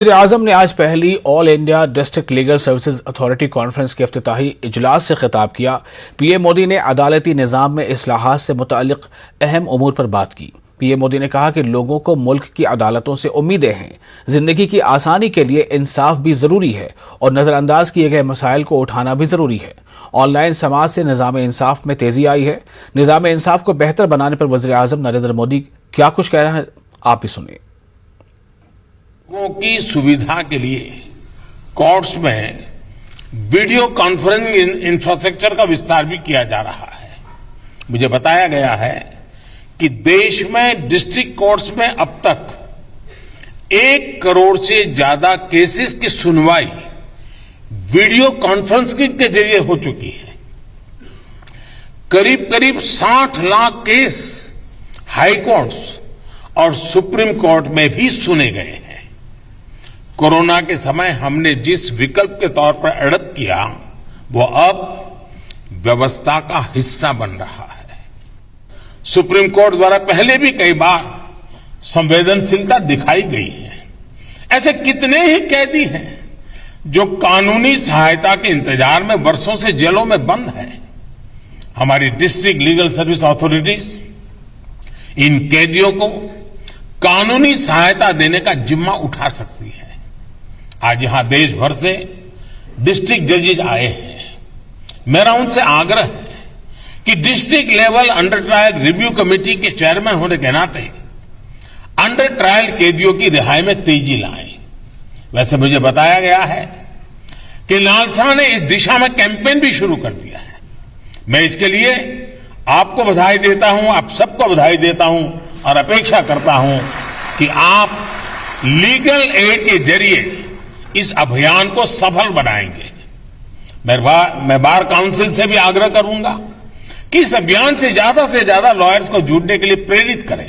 वज़ीर-ए-आज़म ने आज पहली all India district legal services authority conference के इफ्तिताही इजलास से खिताब किया। पीएम मोदी ने अदालती निज़ाम में इस्लाहात से मुताल्लिक अहम उमूर पर बात की। पीएम मोदी ने कहा कि लोगों को मुल्क की अदालतों से उम्मीदें हैं। जिंदगी की आसानी के लिए इंसाफ भी ज़रूरी है और नज़रअंदाज किए गए मसाइल को उठाना भी ज़रूरी है। ऑनलाइन समाज से निज़ाम इंसाफ में तेज़ी आई है। निज़ाम इंसाफ को बेहतर बनाने पर वज़ीर-ए-आज़म नरेंद्र मोदी क्या कुछ कह रहे हैं, आप ही सुनिए। लोगों की सुविधा के लिए कोर्ट्स में वीडियो कॉन्फ्रेंसिंग इंफ्रास्ट्रक्चर का विस्तार भी किया जा रहा है। मुझे बताया गया है कि देश में डिस्ट्रिक्ट कोर्ट्स में अब तक 1 करोड़ से ज्यादा केसेस की सुनवाई वीडियो कॉन्फ्रेंसिंग के जरिए हो चुकी है। करीब करीब 60 लाख केस हाई कोर्ट्स और सुप्रीम कोर्ट में भी सुने गए हैं। कोरोना के समय हमने जिस विकल्प के तौर पर एडप्ट किया वो अब व्यवस्था का हिस्सा बन रहा है। सुप्रीम कोर्ट द्वारा पहले भी कई बार संवेदनशीलता दिखाई गई है। ऐसे कितने ही कैदी हैं जो कानूनी सहायता के इंतजार में वर्षों से जेलों में बंद है। हमारी डिस्ट्रिक्ट लीगल सर्विस अथॉरिटीज इन कैदियों को कानूनी सहायता देने का जिम्मा उठा सकती है। आज यहां देश भर से डिस्ट्रिक्ट जजेज आए हैं। मेरा उनसे आग्रह है कि district level under trial review committee के चेयरमैन होने के नाते अंडर ट्रायल कैदियों की रिहाई में तेजी लाएं। वैसे मुझे बताया गया है कि नालसा ने इस दिशा में कैंपेन भी शुरू कर दिया है। मैं इसके लिए आपको बधाई देता हूं, आप सबको बधाई देता हूं और अपेक्षा करता हूं कि आप लीगल एड के जरिए इस अभियान को सफल बनाएंगे। मैं बार काउंसिल से भी आग्रह करूंगा कि इस अभियान से ज्यादा लॉयर्स को जुड़ने के लिए प्रेरित करें।